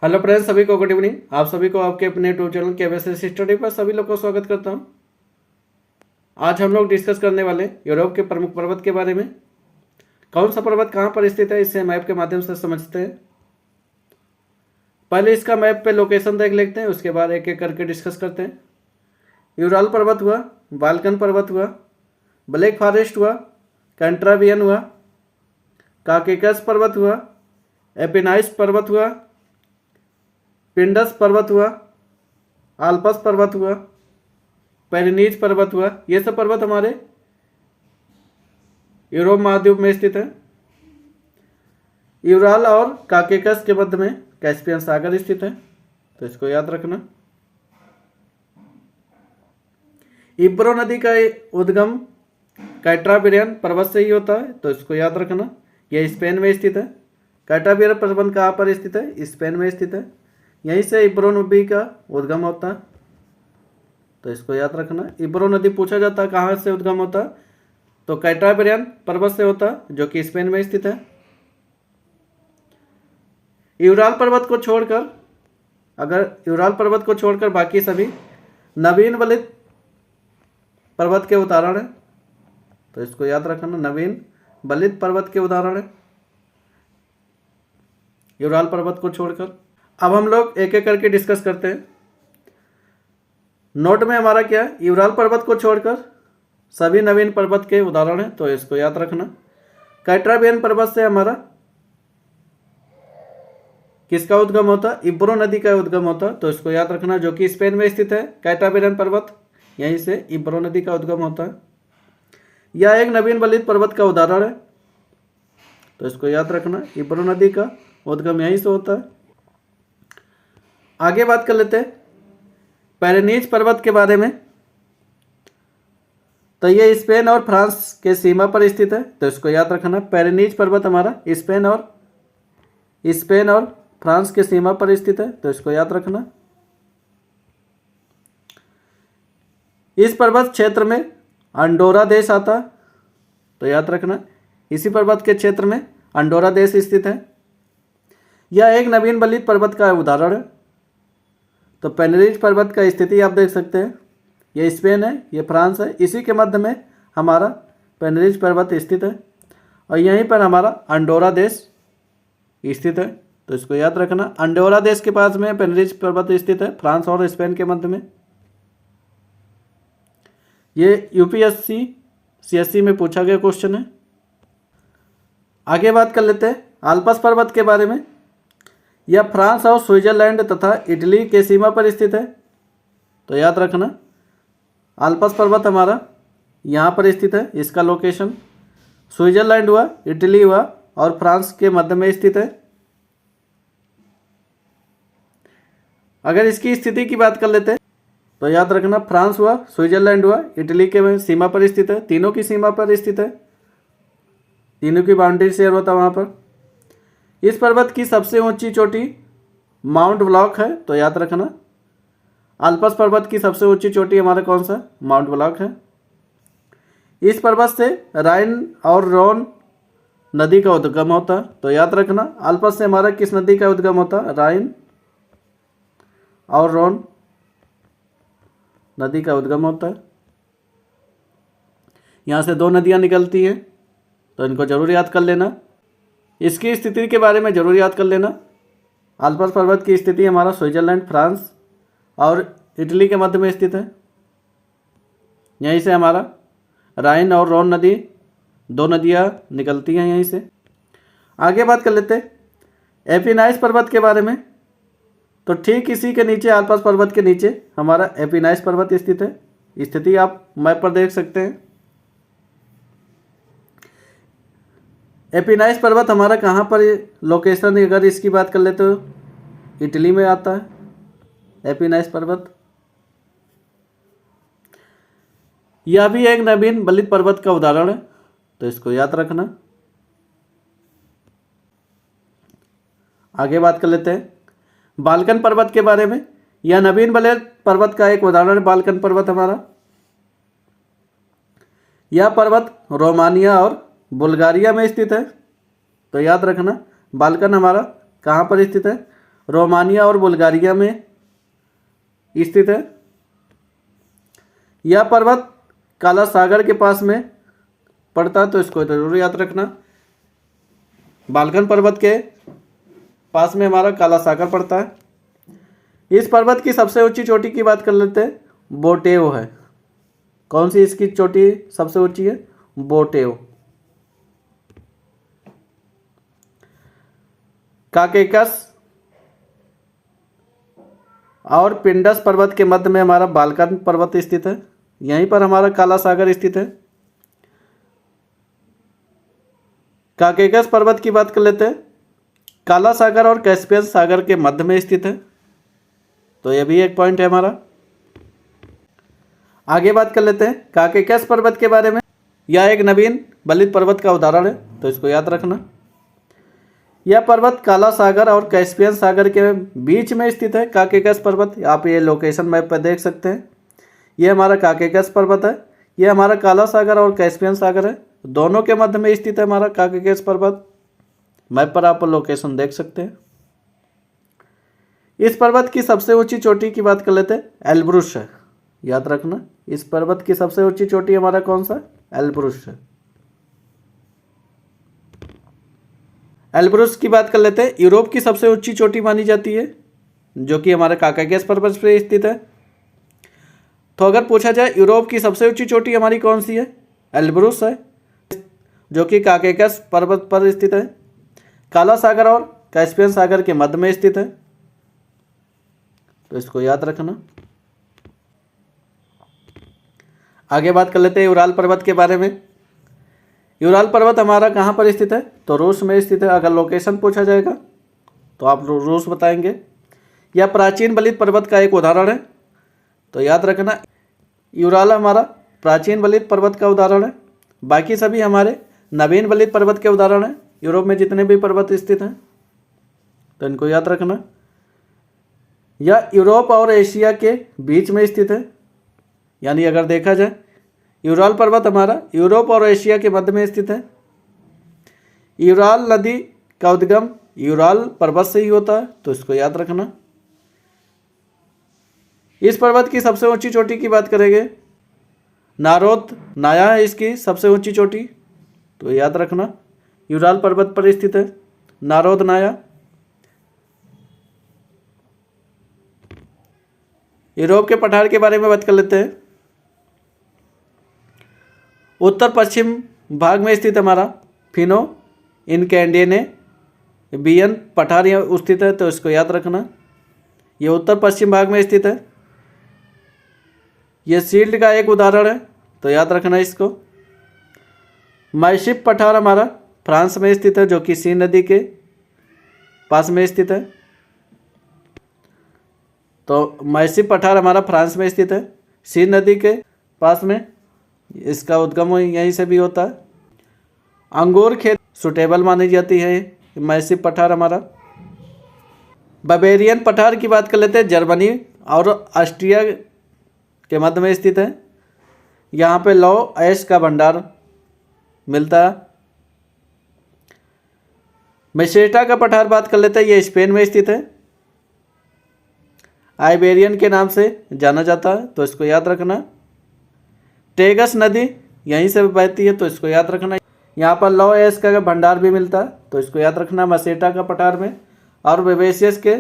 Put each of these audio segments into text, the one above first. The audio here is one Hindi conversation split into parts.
हेलो फ्रेंड्स, सभी को गुड इवनिंग। आप सभी को आपके अपने यूट्यूब चैनल के स्टडी पर सभी लोग को स्वागत करता हूं। आज हम लोग डिस्कस करने वाले यूरोप के प्रमुख पर्वत के बारे में। कौन सा पर्वत कहां पर स्थित है, इससे मैप के माध्यम से समझते हैं। पहले इसका मैप पे लोकेशन देख लेते हैं, उसके बाद एक एक करके डिस्कस करते हैं। यूराल पर्वत हुआ, बाल्कन पर्वत हुआ, ब्लैक फॉरेस्ट हुआ, कैंट्राबियन हुआ, काकेकस पर्वत हुआ, एपिनाइस पर्वत हुआ, पिंडस पर्वत हुआ, आल्पस पर्वत हुआ, पेरिनीज पर्वत हुआ। ये सब पर्वत हमारे यूरोप महाद्वीप में स्थित है। यूराल और काकेकस के मध्य में कैस्पियन सागर स्थित है, तो इसको याद रखना। इब्रो नदी का उद्गम कैट्राबियन पर्वत से ही होता है, तो इसको याद रखना। यह स्पेन में स्थित है। कैट्राबियन पर्वत कहाँ पर स्थित है? स्पेन में स्थित है। यहीं से इब्रो नदी का उद्गम होता है, तो इसको याद रखना। इब्रो नदी पूछा जाता है कहाँ से उद्गम होता है, तो कैट्राबियन पर्वत से होता है, जो कि स्पेन में स्थित है। यूराल पर्वत को छोड़कर बाकी सभी नवीन वलित पर्वत के उदाहरण है, तो इसको याद रखना। नवीन वलित पर्वत के उदाहरण है यूराल पर्वत को छोड़कर। अब हम लोग एक एक करके डिस्कस करते हैं। नोट में हमारा क्या है? यूराल पर्वत को छोड़कर सभी नवीन पर्वत के उदाहरण हैं, तो इसको याद रखना। कैट्राबियन पर्वत से हमारा किसका उद्गम होता है? इब्रो नदी का उद्गम होता है, तो इसको याद रखना, जो कि स्पेन में स्थित है। कैट्राबियन पर्वत, यहीं से इब्रो नदी का उद्गम होता है। यह एक नवीन वलित पर्वत का उदाहरण है, तो इसको याद रखना। इब्रो नदी का उद्गम यहीं से होता है। आगे बात कर लेते हैं पेरिनीज पर्वत के बारे में। तो ये स्पेन और फ्रांस के सीमा पर स्थित है, तो इसको याद रखना। पेरिनीज पर्वत हमारा स्पेन और फ्रांस के सीमा पर स्थित है, तो इसको याद रखना। इस पर्वत क्षेत्र में अंडोरा देश आता है, तो याद रखना। इसी पर्वत के क्षेत्र में अंडोरा देश स्थित है। यह एक नवीन वलित पर्वत का उदाहरण है। तो पेरिनीज पर्वत का स्थिति आप देख सकते हैं। ये स्पेन है, ये फ्रांस है, इसी के मध्य में हमारा पेरिनीज पर्वत स्थित है, और यहीं पर हमारा अंडोरा देश स्थित है, तो इसको याद रखना। अंडोरा देश के पास में पेरिनीज पर्वत स्थित है, फ्रांस और स्पेन के मध्य में। ये यूपीएससी सीएससी में पूछा गया क्वेश्चन है। आगे बात कर लेते हैं आल्पस पर्वत के बारे में। यह फ्रांस और स्विट्जरलैंड तथा इटली के सीमा पर स्थित है, तो याद रखना। आल्पस पर्वत हमारा यहाँ पर स्थित है। इसका लोकेशन स्विट्जरलैंड हुआ, इटली हुआ और फ्रांस के मध्य में स्थित है। अगर इसकी स्थिति की बात कर लेते हैं, तो याद रखना, फ्रांस हुआ, स्विट्जरलैंड हुआ, इटली के सीमा पर स्थित है। तीनों की सीमा पर स्थित है, तीनों की बाउंड्री शेयर होता है वहाँ पर। इस पर्वत की सबसे ऊंची चोटी माउंट ब्लॉक है, तो याद रखना। आल्पस पर्वत की सबसे ऊंची चोटी हमारा कौन सा? माउंट ब्लॉक है। इस पर्वत से राइन और रोन नदी का उद्गम होता है, तो याद रखना। आल्पस से हमारा किस नदी का उद्गम होता है? राइन और रोन नदी का उद्गम होता है। यहाँ से दो नदियाँ निकलती हैं, तो इनको जरूर याद कर लेना। इसकी स्थिति के बारे में जरूर याद कर लेना। आल्पस पर्वत की स्थिति हमारा स्विट्जरलैंड, फ्रांस और इटली के मध्य में स्थित है। यहीं से हमारा राइन और रोन नदी, दो नदियाँ निकलती हैं यहीं से। आगे बात कर लेते हैं एपिनाइस पर्वत के बारे में। तो ठीक इसी के नीचे, आल्पस पर्वत के नीचे हमारा एपिनाइस पर्वत स्थित है। स्थिति आप मैप पर देख सकते हैं। एपिनाइस पर्वत हमारा कहाँ पर लोकेशन, अगर इसकी बात कर ले तो इटली में आता है एपिनाइस पर्वत। यह भी एक नवीन वलित पर्वत का उदाहरण है, तो इसको याद रखना। आगे बात कर लेते हैं बाल्कन पर्वत के बारे में। यह नवीन वलित पर्वत का एक उदाहरण है, बाल्कन पर्वत हमारा। यह पर्वत रोमानिया और बुल्गारिया में स्थित है, तो याद रखना। बाल्कन हमारा कहाँ पर स्थित है? रोमानिया और बुल्गारिया में स्थित है। यह पर्वत काला सागर के पास में पड़ता है, तो इसको जरूर याद रखना। बाल्कन पर्वत के पास में हमारा काला सागर पड़ता है। इस पर्वत की सबसे ऊंची चोटी की बात कर लेते हैं, बोटेव है। कौन सी इसकी चोटी सबसे ऊंची है? बोटेव। काकेकस और पिंडस पर्वत के मध्य में हमारा बाल्कन पर्वत स्थित है। यहीं पर हमारा काला सागर स्थित है। काकेकस पर्वत की बात कर लेते हैं, काला सागर और कैस्पियन सागर के मध्य में स्थित है, तो यह भी एक पॉइंट है हमारा। आगे बात कर लेते हैं काकेकस पर्वत के बारे में। यह एक नवीन बलित पर्वत का उदाहरण है, तो इसको याद रखना। यह पर्वत काला सागर और कैस्पियन सागर के बीच में स्थित है। काकेकस पर्वत आप ये लोकेशन मैप पर देख सकते हैं। यह हमारा काकेकस पर्वत है। यह हमारा काला सागर और कैस्पियन सागर है, दोनों के मध्य में स्थित है हमारा काकेकस पर्वत। मैप पर आप लोकेशन देख सकते हैं। इस पर्वत की सबसे ऊंची चोटी की बात कर लेते हैं, एल्ब्रुस है। याद रखना, इस पर्वत की सबसे ऊंची चोटी हमारा कौन सा? एल्ब्रुस है। एल्ब्रुस की बात कर लेते हैं, यूरोप की सबसे ऊंची चोटी मानी जाती है, जो कि हमारे काकेकस पर्वत पर स्थित है। तो अगर पूछा जाए यूरोप की सबसे ऊंची चोटी हमारी कौन सी है? एल्ब्रुस है, जो कि काकेकस पर्वत पर स्थित है। काला सागर और कैस्पियन सागर के मध्य में स्थित है, तो इसको याद रखना। आगे बात कर लेते हैं यूराल पर्वत के बारे में। यूराल पर्वत हमारा कहाँ पर स्थित है? तो रूस में स्थित है। अगर लोकेशन पूछा जाएगा तो आप रूस बताएंगे। यह प्राचीन बलित पर्वत का एक उदाहरण है, तो याद रखना यूराल हमारा प्राचीन बलित पर्वत का उदाहरण है। बाकी सभी हमारे नवीन बलित पर्वत के उदाहरण हैं। यूरोप में जितने भी पर्वत स्थित हैं, तो इनको याद रखना। यह यूरोप और एशिया के बीच में स्थित है, यानी अगर देखा जाए यूराल पर्वत हमारा यूरोप और एशिया के मध्य में स्थित है। यूराल नदी का उद्गम यूराल पर्वत से ही होता है, तो इसको याद रखना। इस पर्वत की सबसे ऊंची चोटी की बात करेंगे, नारोद नाया है इसकी सबसे ऊंची चोटी, तो याद रखना यूराल पर्वत पर स्थित है नारोद नाया। यूरोप के पठार के बारे में बात कर लेते हैं। उत्तर पश्चिम भाग में स्थित हमारा फिनो इनकैंडियने बियन पठार यहाँ स्थित है, तो इसको याद रखना। यह उत्तर पश्चिम भाग में स्थित है। यह शील्ड का एक उदाहरण है, तो याद रखना इसको। मैसिप पठार हमारा फ्रांस में स्थित है, जो कि सीन नदी के पास में स्थित है। तो मैसिप पठार हमारा फ्रांस में स्थित है, सीन नदी के पास में। इसका उद्गम यहीं से भी होता है। अंगूर खेत सुटेबल मानी जाती है मैसिप पठार हमारा। बावेरियन पठार की बात कर लेते हैं, जर्मनी और ऑस्ट्रिया के मध्य में स्थित है। यहाँ पे लौ ऐश का भंडार मिलता है। मेसेटा का पठार बात कर लेते हैं, ये स्पेन में स्थित है। आइबेरियन के नाम से जाना जाता है, तो इसको याद रखना। टेगस नदी यहीं से बहती है, तो इसको याद रखना। यहाँ पर लौ ऐश का भंडार भी मिलता है, तो इसको याद रखना। मसेटा का पठार में और बेबेसियस के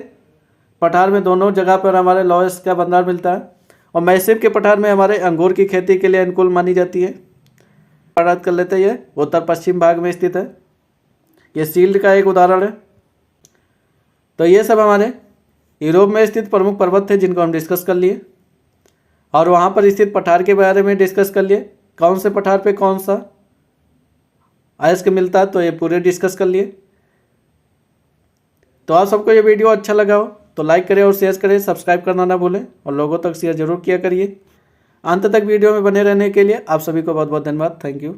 पठार में दोनों जगह पर हमारे लौ ऐश का भंडार मिलता है। और मैसिप के पठार में हमारे अंगूर की खेती के लिए अनुकूल मानी जाती है। बात कर लेते हैं, ये उत्तर पश्चिम भाग में स्थित है। ये शील्ड का एक उदाहरण है। तो ये सब हमारे यूरोप में स्थित प्रमुख पर्वत थे, जिनको हम डिस्कस कर लिए, और वहाँ पर स्थित पठार के बारे में डिस्कस कर लिए। कौन से पठार पे कौन सा अयस्क मिलता है, तो ये पूरे डिस्कस कर लिए। तो आप सबको ये वीडियो अच्छा लगा हो तो लाइक करें और शेयर करें, सब्सक्राइब करना ना भूलें और लोगों तक शेयर जरूर किया करिए। अंत तक वीडियो में बने रहने के लिए आप सभी को बहुत बहुत धन्यवाद। Thank you.